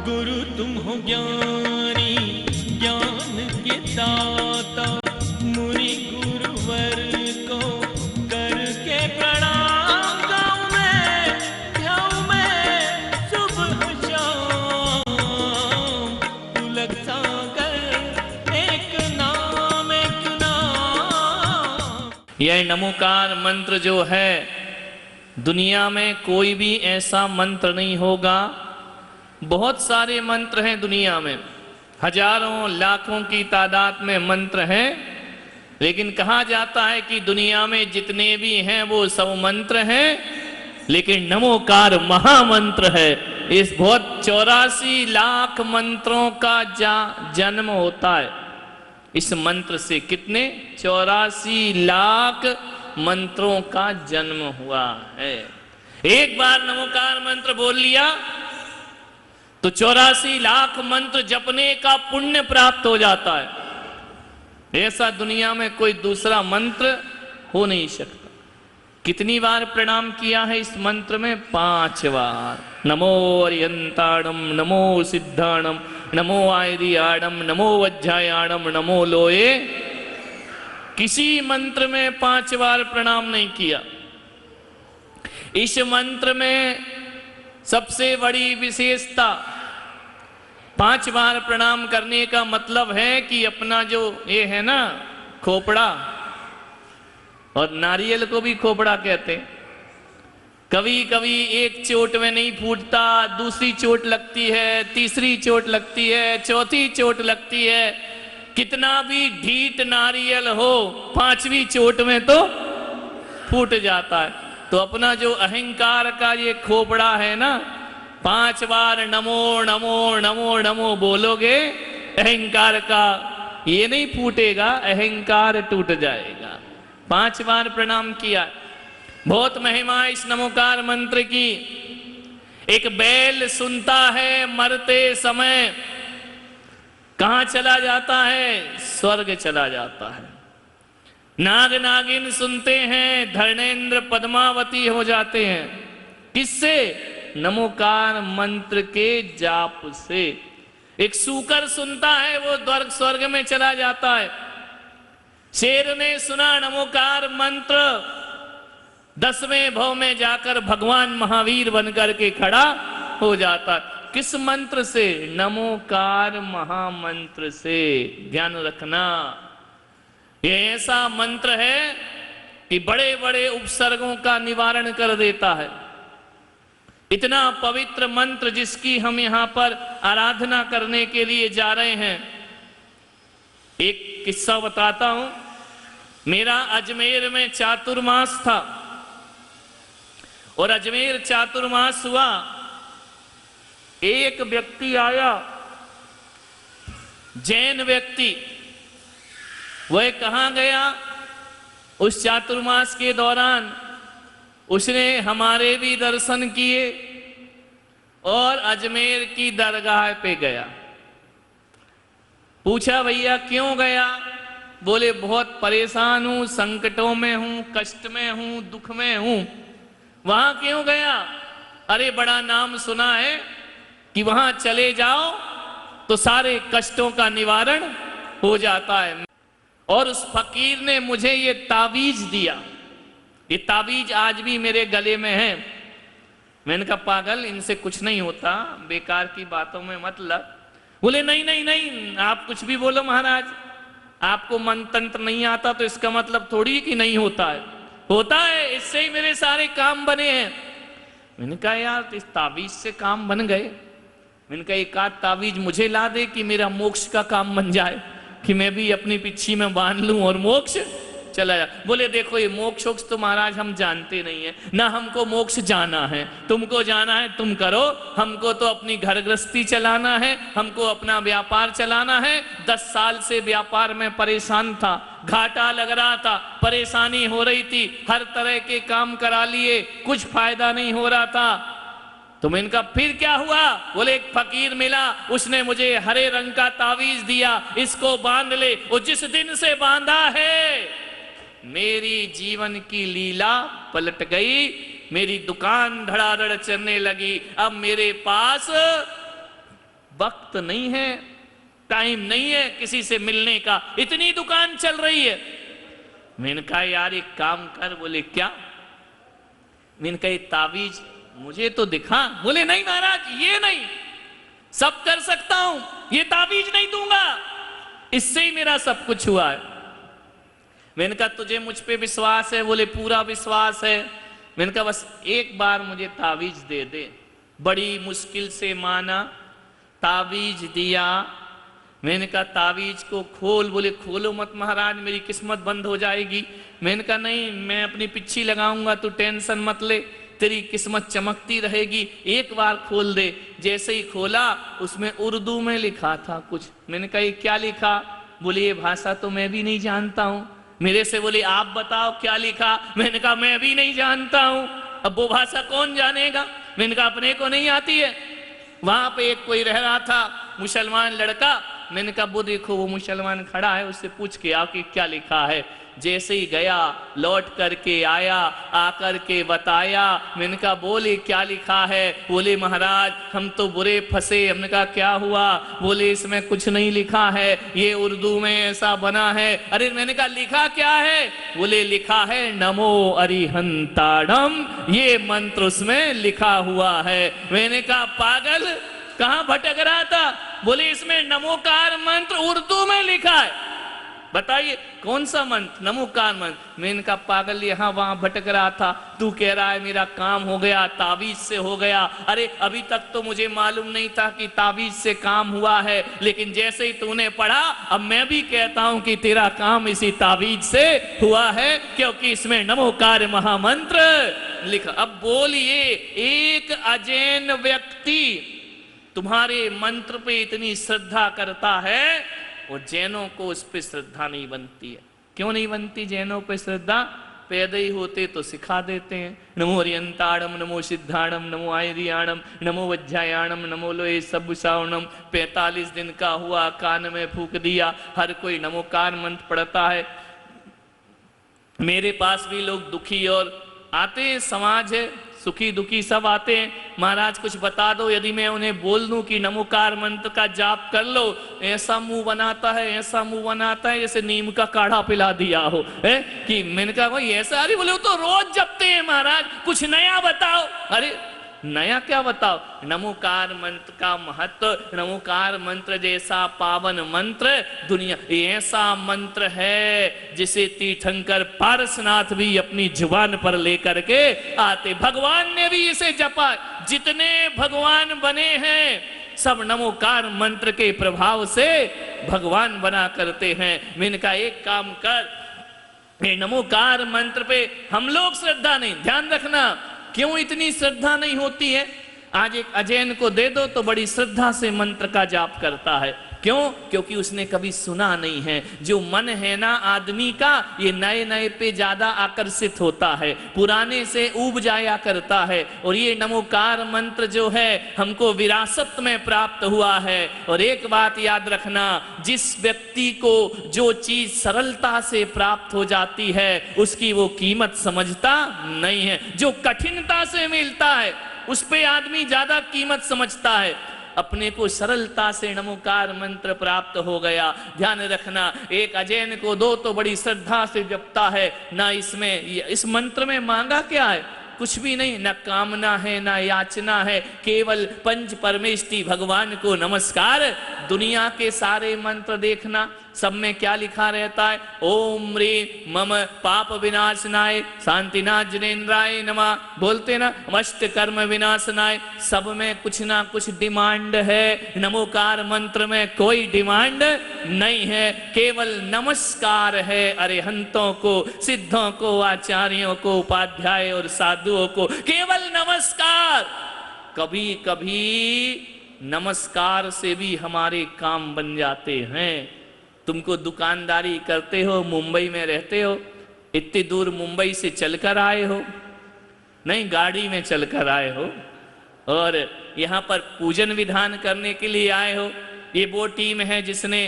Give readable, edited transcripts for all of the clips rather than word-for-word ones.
गुरु तुम हो ज्ञानी ज्ञान के दाता, मुनि गुरुवर को करके प्रणाम गाऊं मैं सुबह शाम। तुलक सागर एक नाम एक नाम। यह नमोकार मंत्र जो है, दुनिया में कोई भी ऐसा मंत्र नहीं होगा। बहुत सारे मंत्र हैं दुनिया में, हजारों लाखों की तादाद में मंत्र हैं, लेकिन कहा जाता है कि दुनिया में जितने भी हैं वो सब मंत्र हैं, लेकिन नमोकार महामंत्र है। इस बहुत 84 लाख मंत्रों का जन्म होता है। इस मंत्र से कितने 84 लाख मंत्रों का जन्म हुआ है। एक बार नमोकार मंत्र बोल लिया तो 84 लाख मंत्र जपने का पुण्य प्राप्त हो जाता है। ऐसा दुनिया में कोई दूसरा मंत्र हो नहीं सकता। कितनी बार प्रणाम किया है इस मंत्र में? 5 बार। नमो अर्यंताणम, नमो सिद्धाणम, नमो आयरियाणम, नमो वज्जायाणम, नमो लोए। किसी मंत्र में 5 बार प्रणाम नहीं किया। इस मंत्र में सबसे बड़ी विशेषता, 5 बार प्रणाम करने का मतलब है कि अपना जो ये है ना खोपड़ा, और नारियल को भी खोपड़ा कहते हैं, कभी कभी एक चोट में नहीं फूटता, दूसरी चोट लगती है, तीसरी चोट लगती है, चौथी चोट लगती है। कितना भी ढीठ नारियल हो, 5वीं चोट में तो फूट जाता है। तो अपना जो अहंकार का ये खोपड़ा है ना, 5 बार नमो नमो नमो नमो बोलोगे, अहंकार का ये नहीं फूटेगा, अहंकार टूट जाएगा। 5 बार प्रणाम किया। बहुत महिमा इस नमोकार मंत्र की। एक बैल सुनता है मरते समय, कहां चला जाता है? स्वर्ग चला जाता है। नाग नागिन सुनते हैं, धर्मेंद्र पद्मावती हो जाते हैं। किससे? नमोकार मंत्र के जाप से। एक सूकर सुनता है, वो स्वर्ग में चला जाता है। शेर ने सुना नमोकार मंत्र, 10वें भव में जाकर भगवान महावीर बनकर के खड़ा हो जाता। किस मंत्र से? नमोकार महामंत्र से। ध्यान रखना, ये ऐसा मंत्र है कि बड़े बड़े उपसर्गों का निवारण कर देता है। इतना पवित्र मंत्र जिसकी हम यहां पर आराधना करने के लिए जा रहे हैं। एक किस्सा बताता हूं। मेरा अजमेर में चातुर्मास था, और अजमेर चातुर्मास हुआ। एक व्यक्ति आया, जैन व्यक्ति। वह कहां गया उस चातुर्मास के दौरान? उसने हमारे भी दर्शन किए और अजमेर की दरगाह पे गया। पूछा भैया क्यों गया? बोले बहुत परेशान हूं, संकटों में हूं, कष्ट में हूं, दुख में हूं। वहां क्यों गया? अरे बड़ा नाम सुना है कि वहां चले जाओ तो सारे कष्टों का निवारण हो जाता है। और उस फकीर ने मुझे ये तावीज दिया। ये तावीज आज भी मेरे गले में है। मैंने कहा पागल, इनसे कुछ नहीं होता, बेकार की बातों में मत लग। बोले नहीं नहीं नहीं, आप कुछ भी बोलो महाराज, आपको मंत्र तंत्र नहीं आता तो इसका मतलब थोड़ी कि नहीं होता है, होता है, इससे ही मेरे सारे काम बने हैं। मैंने कहा यार इस तावीज से काम बन गए। मैंने कहा एक आध तावीज मुझे ला दे कि मेरा मोक्ष का काम बन जाए, कि मैं भी अपनी पिच्छी में बांध लूं और मोक्ष चला जा। बोले देखो ये मोक्ष तो महाराज हम जानते नहीं है ना, हमको मोक्ष जाना है, तुमको जाना है तुम करो, हमको तो अपनी घर गृहस्थी चलाना है, हमको अपना व्यापार चलाना है। 10 साल से व्यापार में परेशान था, घाटा लग रहा था, परेशानी हो रही थी, हर तरह के काम करा लिए, कुछ फायदा नहीं हो रहा था। तो मैंने कहा फिर क्या हुआ? बोले एक फकीर मिला, उसने मुझे हरे रंग का तावीज दिया, इसको बांध ले। वो जिस दिन से बांधा है मेरी जीवन की लीला पलट गई, मेरी दुकान धड़ाधड़ चलने लगी। अब मेरे पास वक्त नहीं है, टाइम नहीं है किसी से मिलने का, इतनी दुकान चल रही है। मैंने कहा यार एक काम कर। बोले क्या? मैंने कहा ताबीज मुझे तो दिखा। बोले नहीं महाराज ये नहीं, सब कर सकता हूं, ये ताबीज नहीं दूंगा, इससे ही मेरा सब कुछ हुआ है। मैंने कहा तुझे मुझ पे विश्वास है? बोले पूरा विश्वास है। मैंने कहा बस एक बार मुझे ताबीज दे दे। बड़ी मुश्किल से माना, ताबीज दिया। मैंने कहा ताबीज को खोल। बोले खोलो मत महाराज, मेरी किस्मत बंद हो जाएगी। मैंने कहा नहीं, मैं अपनी पिच्छी लगाऊंगा, तू टेंशन मत ले, तेरी किस्मत चमकती रहेगी, एक बार खोल दे। जैसे ही खोला उसमें उर्दू में लिखा था कुछ। मैंने कहा ये क्या लिखा? बोले ये भाषा तो मैं भी नहीं जानता हूं। मेरे से बोले आप बताओ क्या लिखा? मैंने कहा मैं भी नहीं जानता हूं, अब वो भाषा कौन जानेगा? मैंने कहा अपने को नहीं आती है। वहां पे एक कोई रह रहा था मुसलमान लड़का। मैंने कहा वो देखो वो मुसलमान खड़ा है, उससे पूछ के आओ कि क्या लिखा है। जैसे ही गया लौट करके आया, आकर के बताया। मैंने कहा बोले क्या लिखा है? बोले महाराज हम तो बुरे फंसे। हमने कहा क्या हुआ? बोले इसमें कुछ नहीं लिखा है, ये उर्दू में ऐसा बना है। अरे मैंने कहा लिखा क्या है? बोले लिखा है नमो अरिहंताड़म, ये मंत्र उसमें लिखा हुआ है। मैंने कहा पागल कहां भटक रहा था? बोले इसमें नमोकार मंत्र उर्दू में लिखा है। बताइए कौन सा मंत्र? नमोकार मंत्र। मैंने कहा पागल यहां वहां भटक रहा था, तू कह रहा है मेरा काम हो गया, ताबीज से हो गया। अरे अभी तक तो मुझे मालूम नहीं था कि ताबीज से काम हुआ है, लेकिन जैसे ही तूने पढ़ा अब मैं भी कहता हूं कि तेरा काम इसी ताबीज से हुआ है, क्योंकि इसमें नमोकार महामंत्र लिखा। अब बोलिए एक अजैन व्यक्ति तुम्हारे मंत्र पे इतनी श्रद्धा करता है और जैनों को उस पर श्रद्धा नहीं बनती है। क्यों नहीं बनती जैनों पे श्रद्धा? पैदा ही होते तो सिखा देते हैं, नमो अरियंताड़म, नमो सिद्धाणम, नमो आयरियाणम, नमो वज्जायाणम, नमो लोए सबुसावणम। 45 दिन का हुआ, कान में फूक दिया, हर कोई नमोकार मंत्र पढ़ता है। मेरे पास भी लोग दुखी और आते हैं, समाज है सुखी दुखी सब आते हैं, महाराज कुछ बता दो। यदि मैं उन्हें बोल दूं कि नमोकार मंत्र का जाप कर लो, ऐसा मुंह बनाता है, ऐसा मुंह बनाता है जैसे नीम का काढ़ा पिला दिया हो है कि मैंने कहा भाई ऐसा? अरे बोले वो तो रोज जपते हैं महाराज, कुछ नया बताओ। अरे नया क्या बताओ? नमोकार मंत्र का महत्व, नमोकार मंत्र जैसा पावन मंत्र दुनिया, ऐसा मंत्र है जिसे तीर्थंकर पारसनाथ भी अपनी जुबान पर लेकर के आते। भगवान ने भी इसे जपा। जितने भगवान बने हैं सब नमोकार मंत्र के प्रभाव से भगवान बना करते हैं। मैंने कहा एक काम कर, ये नमोकार मंत्र पे हम लोग श्रद्धा नहीं, ध्यान रखना क्यों इतनी श्रद्धा नहीं होती है। आज एक अजैन को दे दो तो बड़ी श्रद्धा से मंत्र का जाप करता है। क्यों? क्योंकि उसने कभी सुना नहीं है। जो मन है ना आदमी का, ये नए नए पे ज्यादा आकर्षित होता है, पुराने से ऊब जाया करता है। और ये नमोकार मंत्र जो है हमको विरासत में प्राप्त हुआ है। और एक बात याद रखना, जिस व्यक्ति को जो चीज सरलता से प्राप्त हो जाती है उसकी वो कीमत समझता नहीं है। जो कठिनता से मिलता है उस पे आदमी ज्यादा कीमत समझता है। अपने को सरलता से नमोकार मंत्र प्राप्त हो गया। ध्यान रखना, एक अजैन को दो तो बड़ी श्रद्धा से जपता है। ना इसमें इस मंत्र में मांगा क्या है? कुछ भी नहीं, न कामना है ना याचना है, केवल पंच परमेष्टि भगवान को नमस्कार। दुनिया के सारे मंत्र देखना, सब में क्या लिखा रहता है? ओम रे मम पाप विनाशनाय शांतिनाथ जिनेन्द्राय नमः। बोलते ना, मस्त कर्म विनाशनाय। सब में कुछ ना कुछ डिमांड है। नमोकार मंत्र में कोई डिमांड नहीं है, केवल नमस्कार है अरिहंतों को, सिद्धों को, आचार्यों को, उपाध्याय और साधुओं को, केवल नमस्कार। कभी कभी नमस्कार से भी हमारे काम बन जाते हैं। तुमको दुकानदारी करते हो, मुंबई में रहते हो, इतनी दूर मुंबई से चलकर आए हो, नहीं गाड़ी में चलकर आए हो, और यहाँ पर पूजन विधान करने के लिए आए हो। ये वो टीम है जिसने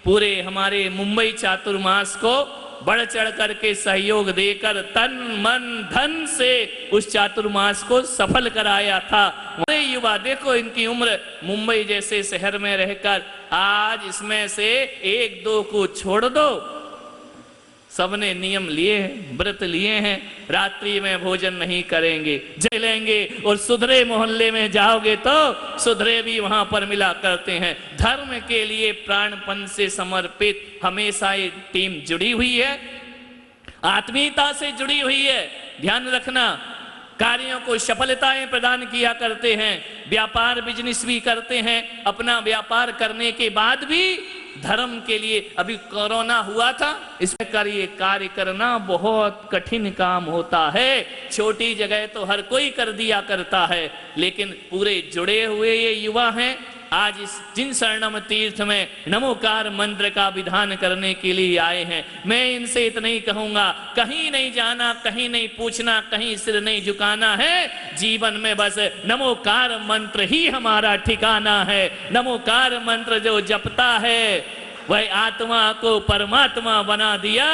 पूरे हमारे मुंबई चातुर्मास को बढ़ चढ़ करके सहयोग देकर तन मन धन से उस चातुर्मास को सफल कराया था। हमारे युवा देखो, इनकी उम्र मुंबई जैसे शहर में रहकर आज इसमें से एक दो को छोड़ दो, सबने नियम लिए हैं, व्रत लिए हैं, रात्रि में भोजन नहीं करेंगे, जलेंगे। और सुधरे मोहल्ले में जाओगे तो सुधरे भी वहां पर मिला करते हैं। धर्म के लिए प्राणपण से समर्पित हमेशा ये टीम जुड़ी हुई है, आत्मीयता से जुड़ी हुई है। ध्यान रखना, कार्यों को सफलताएं प्रदान किया करते हैं, व्यापार बिजनेस भी करते हैं। अपना व्यापार करने के बाद भी धर्म के लिए, अभी कोरोना हुआ था, इसमें कार्य करना बहुत कठिन काम होता है। छोटी जगह तो हर कोई कर दिया करता है, लेकिन पूरे जुड़े हुए ये युवा हैं। आज इस जिन शरणम तीर्थ में नमोकार मंत्र का विधान करने के लिए आए हैं, मैं इनसे इतना ही कहूंगा, कहीं नहीं जाना, कहीं नहीं पूछना, कहीं सिर नहीं झुकाना है। जीवन में बस नमोकार मंत्र ही हमारा ठिकाना है। नमोकार मंत्र जो जपता है वह आत्मा को परमात्मा बना दिया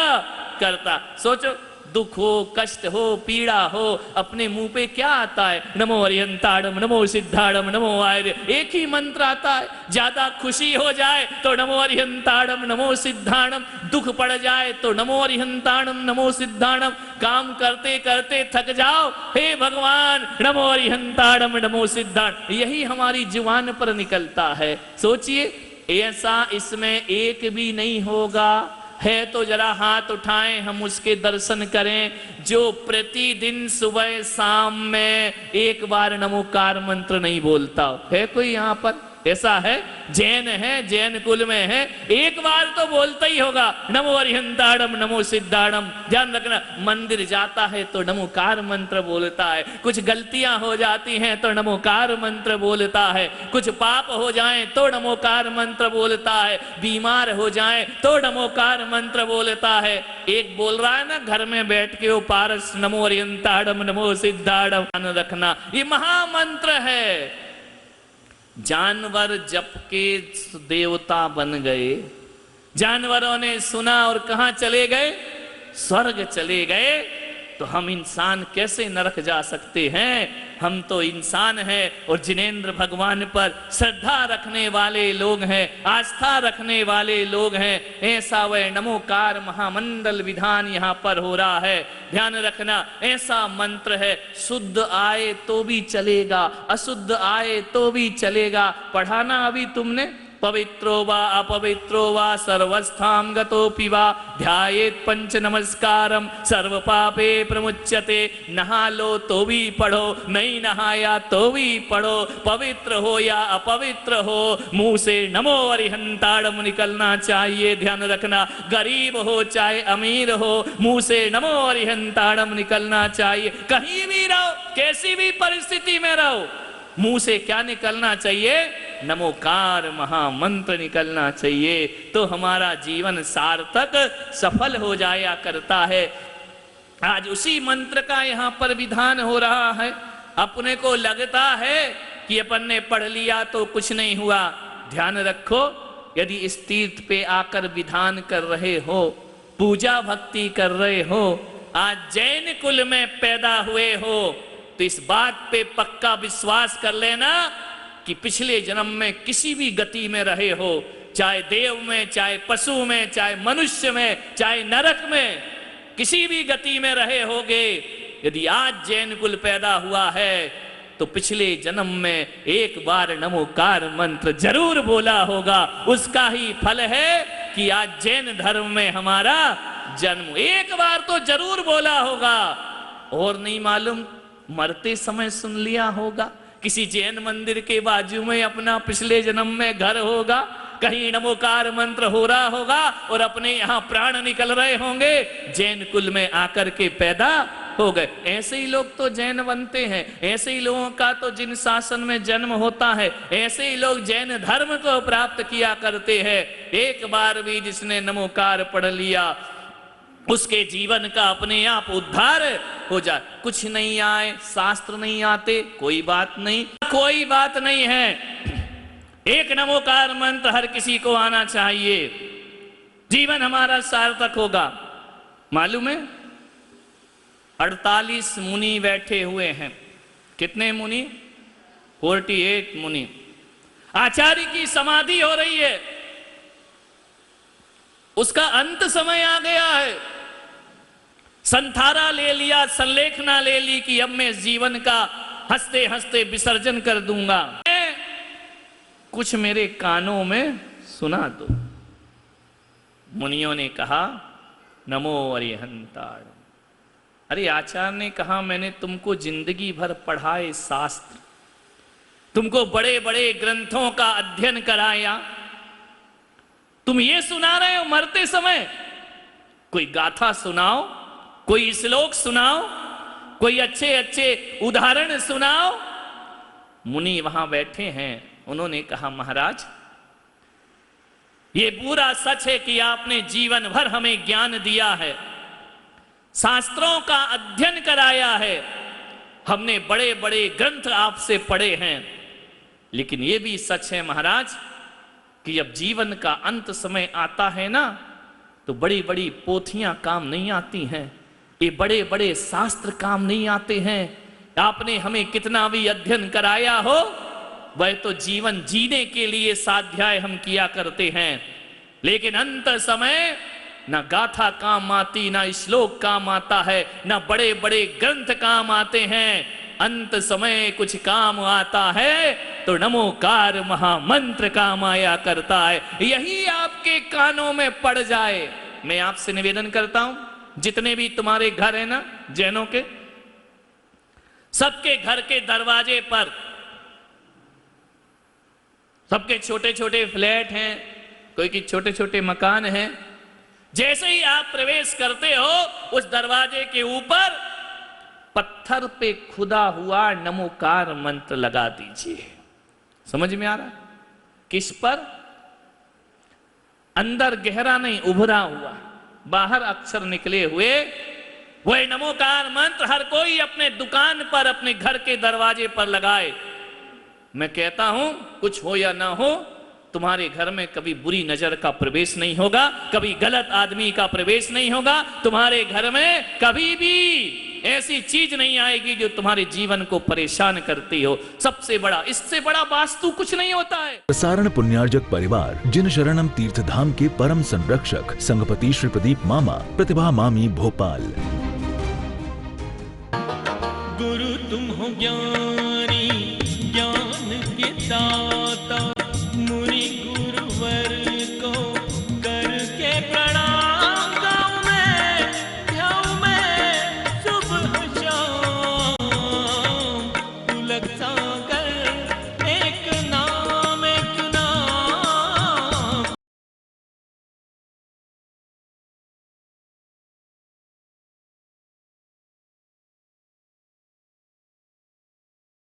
करता। सोचो, दुख हो, कष्ट हो, पीड़ा हो, अपने मुंह पे क्या आता है? नमो अरिहंताड़म, नमो सिद्धाड़म, नमो आर्य, एक ही मंत्र आता है। ज्यादा खुशी हो जाए तो नमो अरिहंताड़म, नमो सिद्धाड़म, दुख पड़ जाए तो नमो अरिहंताड़म, नमो सिद्धाड़म। काम करते करते थक जाओ, हे भगवान नमो अरिहंताड़म, नमो सिद्धाड़म, यही हमारी जुबान पर निकलता है। सोचिए, ऐसा इसमें एक भी नहीं होगा है तो जरा हाथ उठाएं, हम उसके दर्शन करें, जो प्रतिदिन सुबह शाम में एक बार नमोकार मंत्र नहीं बोलता है। कोई यहाँ पर ऐसा है? जैन है, जैन कुल में है, एक बार तो बोलता ही होगा नमो अरिहंताड़म, नमो सिद्धाड़म। ध्यान रखना, मंदिर जाता है तो नमोकार मंत्र बोलता है, कुछ गलतियां हो जाती हैं तो नमोकार मंत्र बोलता है, कुछ पाप हो जाएं तो नमोकार मंत्र बोलता है, बीमार हो जाएं तो नमोकार मंत्र बोलता है। एक बोल रहा है ना घर में बैठ के वो पारस, नमो अरिहंताड़म, नमो सिद्धाड़म। ध्यान रखना, ये महामंत्र है। जानवर जप के देवता बन गए, जानवरों ने सुना और कहां चले गए? स्वर्ग चले गए। तो हम इंसान कैसे नरक जा सकते हैं? हम तो इंसान हैं और जिनेंद्र भगवान पर श्रद्धा रखने वाले लोग हैं, आस्था रखने वाले लोग हैं। ऐसा वह नमोकार महामंडल विधान यहाँ पर हो रहा है। ध्यान रखना, ऐसा मंत्र है, शुद्ध आए तो भी चलेगा, अशुद्ध आए तो भी चलेगा। पढ़ाना अभी तुमने, पवित्रो वा अपवित्रो वा सर्वस्थां गतोपि वा ध्यायेत् पंच नमस्कारम सर्व पापे प्रमुच्यते। नहा लो तो भी पढ़ो, नहीं नहाया तो भी पढ़ो, पवित्र हो या अपवित्र हो, मुंह से नमो अरिहंताड़म निकलना चाहिए। ध्यान रखना, गरीब हो चाहे अमीर हो, मुंह से नमो अरिहंताड़म निकलना चाहिए। कहीं भी रहो, कैसी भी परिस्थिति में रहो, मुंह से क्या निकलना चाहिए? नमोकार महामंत्र निकलना चाहिए। तो हमारा जीवन सार्थक सफल हो जाया करता है। आज उसी मंत्र का यहाँ पर विधान हो रहा है। अपने को लगता है कि अपन ने पढ़ लिया तो कुछ नहीं हुआ। ध्यान रखो, यदि इस तीर्थ पे आकर विधान कर रहे हो, पूजा भक्ति कर रहे हो, आज जैन कुल में पैदा हुए हो, तो इस बात पे पक्का विश्वास कर लेना कि पिछले जन्म में किसी भी गति में रहे हो, चाहे देव में, चाहे पशु में, चाहे मनुष्य में, चाहे नरक में, किसी भी गति में रहे होगे। यदि आज जैन कुल पैदा हुआ है तो पिछले जन्म में एक बार नमोकार मंत्र जरूर बोला होगा। उसका ही फल है कि आज जैन धर्म में हमारा जन्म, एक बार तो जरूर बोला होगा। और नहीं मालूम, मरते समय सुन लिया होगा, किसी जैन मंदिर के बाजू में अपना पिछले जन्म में घर होगा, कहीं नमोकार मंत्र हो रहा होगा और अपने यहाँ प्राण निकल रहे होंगे, जैन कुल में आकर के पैदा हो गए। ऐसे ही लोग तो जैन बनते हैं, ऐसे ही लोगों का तो जिन शासन में जन्म होता है, ऐसे ही लोग जैन धर्म को प्राप्त किया करते हैं। एक बार भी जिसने नमोकार पढ़ लिया उसके जीवन का अपने आप उद्धार हो जाए। कुछ नहीं आए, शास्त्र नहीं आते, कोई बात नहीं, कोई बात नहीं है। एक नमोकार मंत्र हर किसी को आना चाहिए, जीवन हमारा सार्थक होगा। मालूम है 48 मुनि बैठे हुए हैं। कितने मुनि? 48 मुनि। आचार्य की समाधि हो रही है, उसका अंत समय आ गया है। संथारा ले लिया, संलेखना ले ली कि अब मैं जीवन का हंसते हंसते विसर्जन कर दूंगा। कुछ मेरे कानों में सुना दो। मुनियों ने कहा नमो अरिहंताण। अरे आचार्य ने कहा मैंने तुमको जिंदगी भर पढ़ाए शास्त्र, तुमको बड़े बड़े ग्रंथों का अध्ययन कराया, तुम ये सुना रहे हो मरते समय? कोई गाथा सुनाओ, कोई श्लोक सुनाओ, कोई अच्छे अच्छे उदाहरण सुनाओ। मुनि वहां बैठे हैं, उन्होंने कहा महाराज ये पूरा सच है कि आपने जीवन भर हमें ज्ञान दिया है, शास्त्रों का अध्ययन कराया है, हमने बड़े बड़े ग्रंथ आपसे पढ़े हैं, लेकिन यह भी सच है महाराज कि जब जीवन का अंत समय आता है ना, तो बड़ी बड़ी पोथियां काम नहीं आती हैं, ये बड़े बड़े शास्त्र काम नहीं आते हैं। आपने हमें कितना भी अध्ययन कराया हो, वह तो जीवन जीने के लिए स्वाध्याय हम किया करते हैं, लेकिन अंत समय ना गाथा काम आती, ना श्लोक काम आता है, ना बड़े बड़े ग्रंथ काम आते हैं। अंत समय कुछ काम आता है तो नमोकार महामंत्र काम आया करता है। यही आपके कानों में पड़ जाए। मैं आपसे निवेदन करता हूं, जितने भी तुम्हारे घर है ना जैनों के, सबके घर के दरवाजे पर, सबके छोटे छोटे फ्लैट हैं, कोई के छोटे छोटे मकान हैं, जैसे ही आप प्रवेश करते हो उस दरवाजे के ऊपर पत्थर पे खुदा हुआ नमोकार मंत्र लगा दीजिए। समझ में आ रहा? किस पर? अंदर गहरा नहीं, उभरा हुआ, बाहर अक्षर निकले हुए वह नमोकार मंत्र हर कोई अपने दुकान पर, अपने घर के दरवाजे पर लगाए। मैं कहता हूं कुछ हो या ना हो, तुम्हारे घर में कभी बुरी नजर का प्रवेश नहीं होगा, कभी गलत आदमी का प्रवेश नहीं होगा, तुम्हारे घर में कभी भी ऐसी चीज नहीं आएगी जो तुम्हारे जीवन को परेशान करती हो। सबसे बड़ा, इससे बड़ा वास्तु कुछ नहीं होता है। प्रसारण पुण्यार्जक परिवार जिन शरणम तीर्थ धाम के परम संरक्षक संघपति श्री प्रदीप मामा, प्रतिभा मामी, भोपाल।